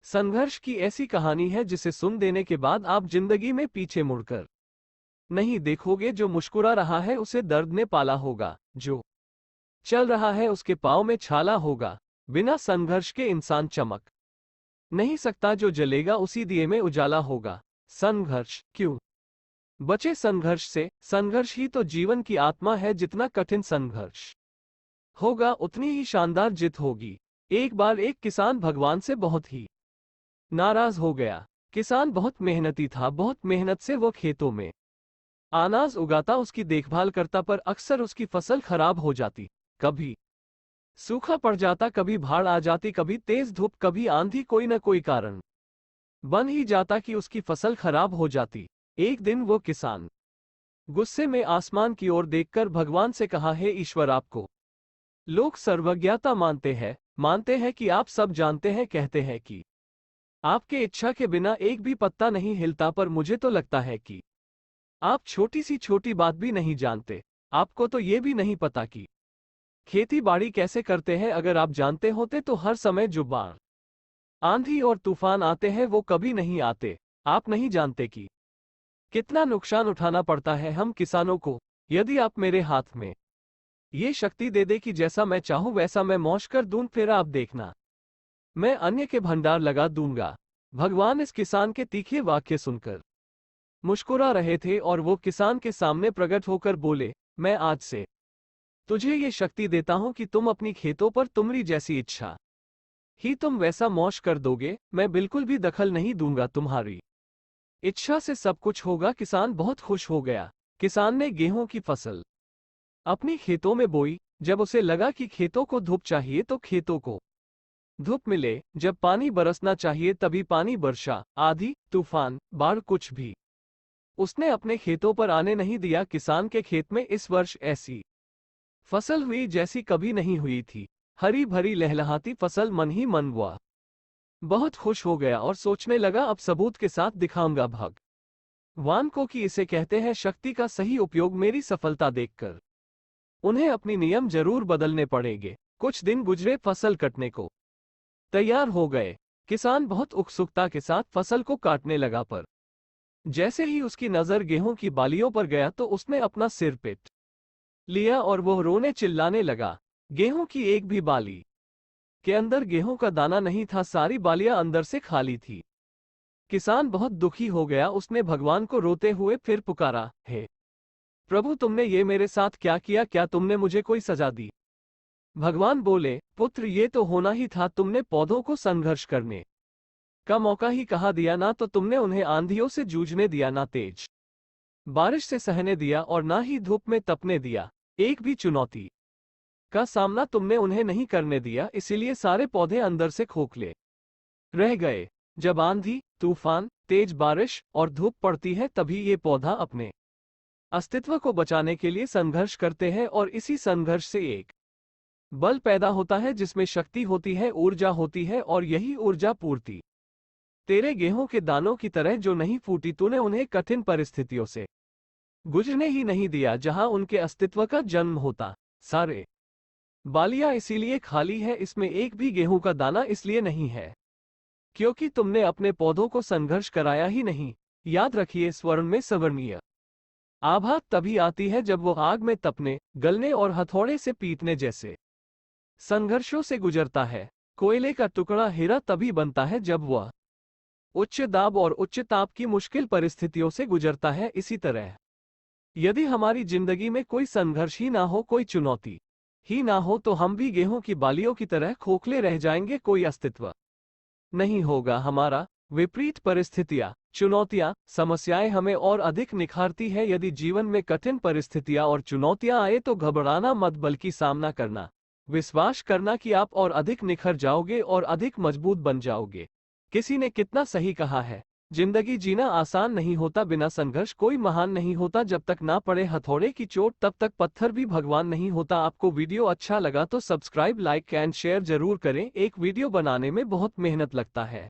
संघर्ष की ऐसी कहानी है जिसे सुन देने के बाद आप जिंदगी में पीछे मुड़कर नहीं देखोगे। जो मुस्कुरा रहा है उसे दर्द ने पाला होगा, जो चल रहा है उसके पाँव में छाला होगा। बिना संघर्ष के इंसान चमक नहीं सकता, जो जलेगा उसी दिए में उजाला होगा। संघर्ष क्यों बचे संघर्ष से? संघर्ष ही तो जीवन की आत्मा है। जितना कठिन संघर्ष होगा उतनी ही शानदार जीत होगी। एक बार एक किसान भगवान से बहुत ही नाराज हो गया। किसान बहुत मेहनती था, बहुत मेहनत से वो खेतों में अनाज उगाता, उसकी देखभाल करता, पर अक्सर उसकी फसल खराब हो जाती। कभी सूखा पड़ जाता, कभी बाढ़ आ जाती, कभी तेज धूप, कभी आंधी, कोई न कोई कारण बन ही जाता कि उसकी फसल खराब हो जाती। एक दिन वो किसान गुस्से में आसमान की ओर देखकर भगवान से कहा, हे ईश्वर, आपको लोग सर्वज्ञता मानते हैं कि आप सब जानते हैं, कहते हैं कि आपके इच्छा के बिना एक भी पत्ता नहीं हिलता, पर मुझे तो लगता है कि आप छोटी सी छोटी बात भी नहीं जानते। आपको तो ये भी नहीं पता कि खेती बाड़ी कैसे करते हैं। अगर आप जानते होते तो हर समय जो बाढ़, आंधी और तूफान आते हैं वो कभी नहीं आते। आप नहीं जानते कि कितना नुकसान उठाना पड़ता है हम किसानों को। यदि आप मेरे हाथ में ये शक्ति दे दे कि जैसा मैं चाहूं वैसा मैं मौज कर दूं, फिर आप देखना, मैं अन्य के भंडार लगा दूंगा। भगवान इस किसान के तीखे वाक्य सुनकर मुस्कुरा रहे थे और वो किसान के सामने प्रकट होकर बोले, मैं आज से तुझे ये शक्ति देता हूं कि तुम अपनी खेतों पर तुम्हारी जैसी इच्छा ही तुम वैसा मौज कर दोगे। मैं बिल्कुल भी दखल नहीं दूंगा, तुम्हारी इच्छा से सब कुछ होगा। किसान बहुत खुश हो गया। किसान ने गेहूं की फसल अपनी खेतों में बोई। जब उसे लगा कि खेतों को धूप चाहिए तो खेतों को धूप मिले, जब पानी बरसना चाहिए तभी पानी बरसा। आंधी, तूफान, बाढ़ कुछ भी उसने अपने खेतों पर आने नहीं दिया। किसान के खेत में इस वर्ष ऐसी फसल हुई जैसी कभी नहीं हुई थी। हरी भरी लहलहाती फसल। मन ही मन हुआ बहुत खुश हो गया और सोचने लगा, अब सबूत के साथ दिखाऊंगा भगवान को कि इसे कहते हैं शक्ति का सही उपयोग। मेरी सफलता देखकर उन्हें अपनी नियम जरूर बदलने पड़ेंगे। कुछ दिन गुजरे, फसल कटने को तैयार हो गए। किसान बहुत उत्सुकता के साथ फसल को काटने लगा, पर जैसे ही उसकी नजर गेहूं की बालियों पर गया तो उसने अपना सिर पीट लिया और वो रोने चिल्लाने लगा। गेहूं की एक भी बाली के अंदर गेहूं का दाना नहीं था, सारी बालियां अंदर से खाली थी। किसान बहुत दुखी हो गया। उसने भगवान को रोते हुए फिर पुकारा, हे प्रभु, तुमने ये मेरे साथ क्या किया? क्या तुमने मुझे कोई सजा दी? भगवान बोले, पुत्र, ये तो होना ही था। तुमने पौधों को संघर्ष करने का मौका ही कहाँ दिया। ना तो तुमने उन्हें आंधियों से जूझने दिया, ना तेज बारिश से सहने दिया, और ना ही धूप में तपने दिया। एक भी चुनौती का सामना तुमने उन्हें नहीं करने दिया। इसीलिए सारे पौधे अंदर से खोखले रह गए। जब आंधी, तूफान, तेज बारिश और धूप पड़ती है तभी ये पौधा अपने अस्तित्व को बचाने के लिए संघर्ष करते हैं, और इसी संघर्ष से एक बल पैदा होता है जिसमें शक्ति होती है, ऊर्जा होती है, और यही ऊर्जा पूर्ति तेरे गेहूं के दानों की तरह जो नहीं फूटी। तूने उन्हें कठिन परिस्थितियों से गुजरने ही नहीं दिया जहां उनके अस्तित्व का जन्म होता। सारे बालियां इसीलिए खाली है, इसमें एक भी गेहूं का दाना इसलिए नहीं है क्योंकि तुमने अपने पौधों को संघर्ष कराया ही नहीं। याद रखिए, स्वर्ण में सवर्णीय आभा तभी आती है जब वो आग में तपने, गलने और हथौड़े से पीटने जैसे संघर्षों से गुजरता है। कोयले का टुकड़ा हीरा तभी बनता है जब वह उच्च दाब और उच्च ताप की मुश्किल परिस्थितियों से गुजरता है। इसी तरह यदि हमारी जिंदगी में कोई संघर्ष ही ना हो, कोई चुनौती ही ना हो, तो हम भी गेहूं की बालियों की तरह खोखले रह जाएंगे। कोई अस्तित्व नहीं होगा हमारा। विपरीत परिस्थितियां, चुनौतियां, समस्याएं हमें और अधिक निखारती है। यदि जीवन में कठिन परिस्थितियां और चुनौतियां आए तो घबराना मत, बल्कि सामना करना। विश्वास करना कि आप और अधिक निखर जाओगे और अधिक मजबूत बन जाओगे। किसी ने कितना सही कहा है, जिंदगी जीना आसान नहीं होता, बिना संघर्ष कोई महान नहीं होता। जब तक ना पड़े हथौड़े की चोट तब तक पत्थर भी भगवान नहीं होता। आपको वीडियो अच्छा लगा तो सब्सक्राइब, लाइक एंड शेयर जरूर करें। एक वीडियो बनाने में बहुत मेहनत लगता है।